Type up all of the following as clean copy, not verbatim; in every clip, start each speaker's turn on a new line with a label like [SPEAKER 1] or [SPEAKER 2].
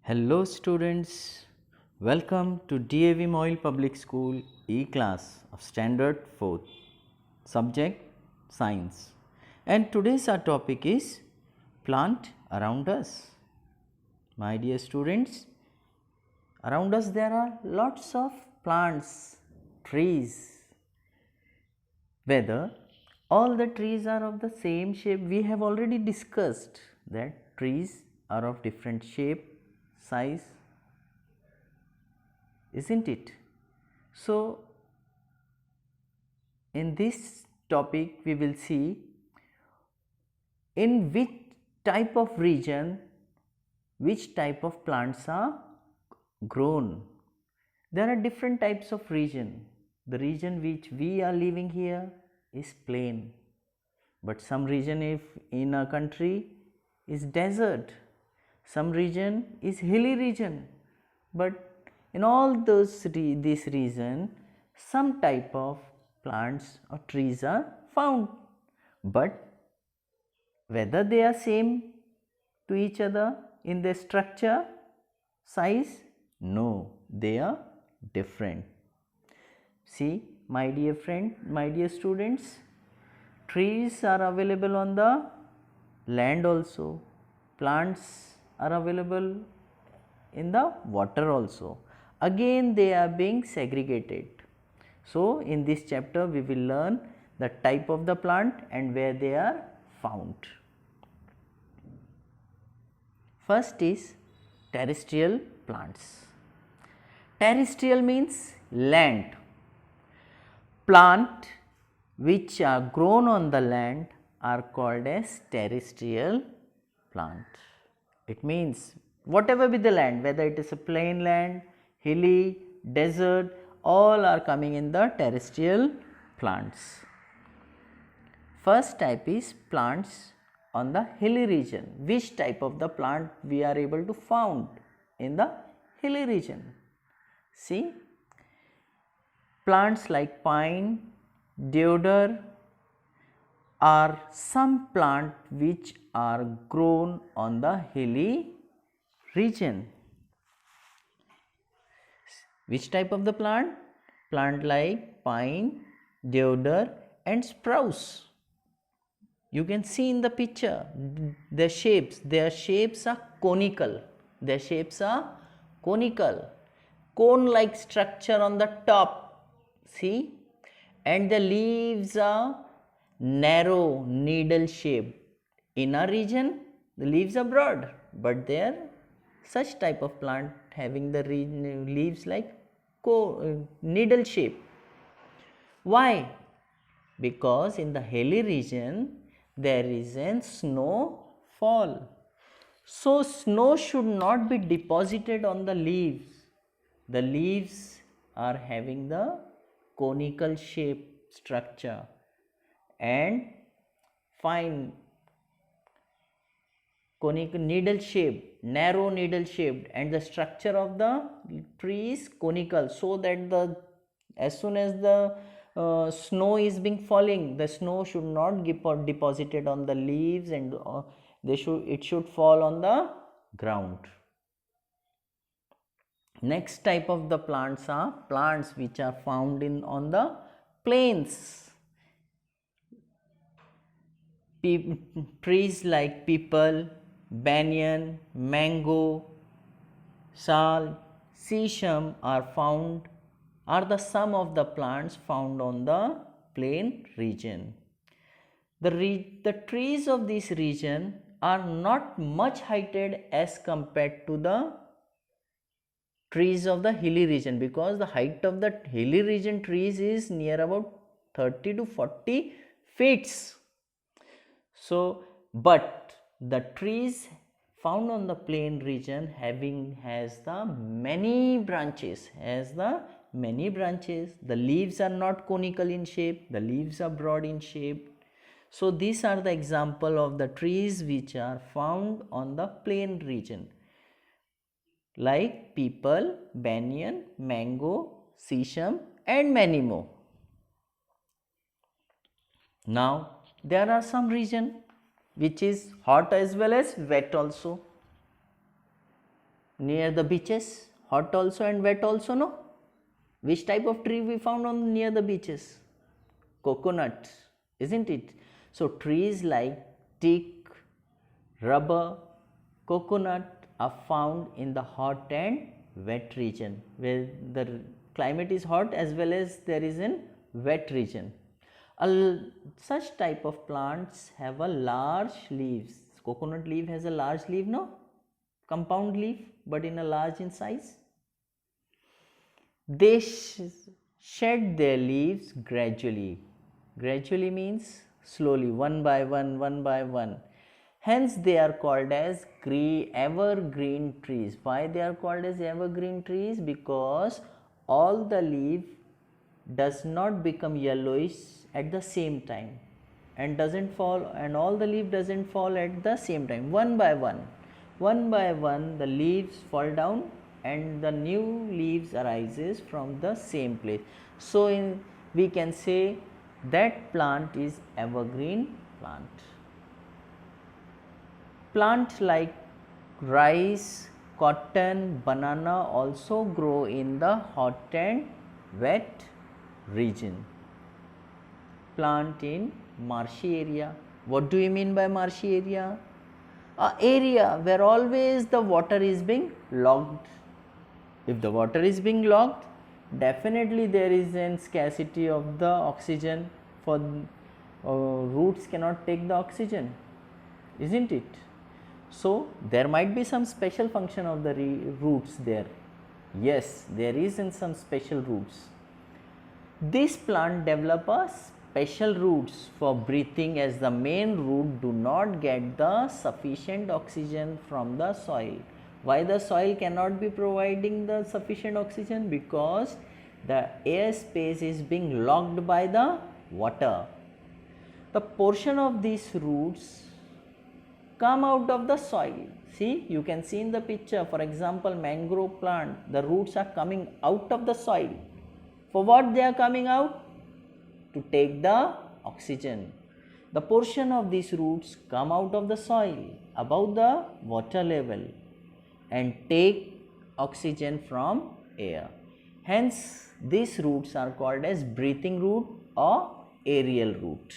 [SPEAKER 1] Hello students, welcome to DAV Moyle Public School E-class of Standard 4th, subject Science, and today's our topic is plant around us. My dear students, around us there are lots of plants, trees. Whether all the trees are of the same shape, we have already discussed that trees are of different shape, size, isn't it? So, in this topic we will see in which type of region which type of plants are grown. There are different types of region. The region which we are living here is plain, but some region if in a country is desert, some region is hilly region, but in all those this region some type of plants or trees are found, but whether they are same to each other in their structure, size, no, they are different. See, my dear friend, my dear students, trees are available on the land also, plants are available in the water also. Again they are being segregated. So, in this chapter we will learn the type of the plant and where they are found. First is terrestrial plants. Terrestrial means land. Plant which are grown on the land are called as terrestrial plant. It means whatever be the land, whether it is a plain land, hilly, desert, all are coming in the terrestrial plants. First type is plants on the hilly region. Which type of the plant we are able to found in the hilly region? See, plants like pine, deodar are some plant which are grown on the hilly region. Which type of the plant? Plant like pine, deodar and spruce. You can see in the picture their shapes are conical, cone like structure on the top, see, and the leaves are narrow needle shaped. In our region the leaves are broad, but they are such type of plant having the leaves like needle shape. Why? Because in the hilly region there is a snowfall. So, snow should not be deposited on the leaves. The leaves are having the conical shape structure and fine conical needle shaped, narrow needle shaped, and the structure of the tree is conical, so that the as soon as the snow is being falling, the snow should not get deposited on the leaves, and it should fall on the ground. Next type of the plants are plants which are found in on the plains. Trees like peepal, banyan, mango, sal, sesame are the some of the plants found on the plain region. The trees of this region are not much heighted as compared to the trees of the hilly region, because the height of the hilly region trees is near about 30 to 40 feet. So, but the trees found on the plain region has the many branches, the leaves are not conical in shape, the leaves are broad in shape. So, these are the example of the trees which are found on the plain region like peepal, banyan, mango, sesame and many more. Now, there are some region which is hot as well as wet also. Near the beaches, hot also and wet also, no? Which type of tree we found on near the beaches? Coconut, isn't it? So trees like teak, rubber, coconut are found in the hot and wet region, where the climate is hot as well as there is an wet region. Such type of plants have a large leaves. Coconut leaf has a large leaf, no? Compound leaf, but in a large in size. They shed their leaves gradually. Gradually means slowly, one by one, one by one. Hence they are called as evergreen trees. Why they are called as evergreen trees? Because all the leaf does not become yellowish at the same time and doesn't fall, and all the leaf doesn't fall at the same time. One by one the leaves fall down and the new leaves arises from the same place. So we can say that plant is evergreen plant. Plant like rice, cotton, banana also grow in the hot and wet region. Plant in marshy area. What do you mean by marshy area? A area where always the water is being logged. If the water is being logged, definitely there is a scarcity of the oxygen, for roots cannot take the oxygen, isn't it? So there might be some special function of the roots there. Yes, there is in some special roots. This plant develop a special roots for breathing, as the main root do not get the sufficient oxygen from the soil. Why the soil cannot be providing the sufficient oxygen? Because the air space is being locked by the water. The portion of these roots come out of the soil. See, you can see in the picture, for example, mangrove plant, the roots are coming out of the soil. For what they are coming out? To take the oxygen. The portion of these roots come out of the soil above the water level and take oxygen from air. Hence, these roots are called as breathing root or aerial root.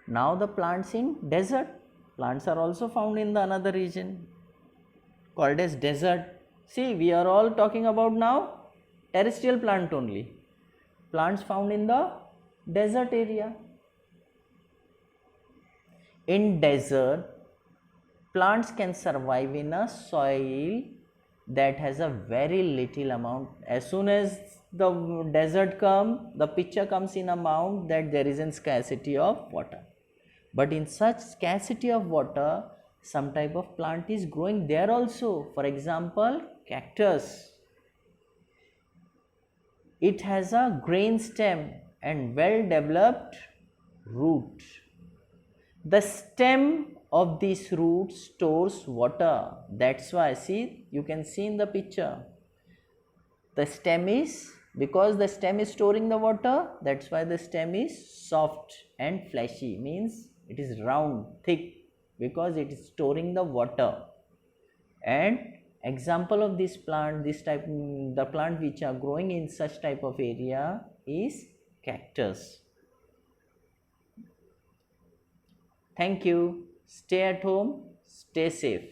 [SPEAKER 1] Now the plants in desert. Plants are also found in the another region called as desert. See, we are all talking about now terrestrial plant only. Plants found in the desert area. In desert, plants can survive in a soil that has a very little amount. As soon as the desert comes, the picture comes in amount that there is a scarcity of water. But in such scarcity of water, some type of plant is growing there also. For example, cactus. It has a grain stem and well developed root. The stem of this root stores water. That's why, see, you can see in the picture, the stem is, because the stem is storing the water, that's why the stem is soft and fleshy, means it is round, thick, because it is storing the water. And example of this plant, this type, the plant which are growing in such type of area is cactus. Thank you. Stay at home, stay safe.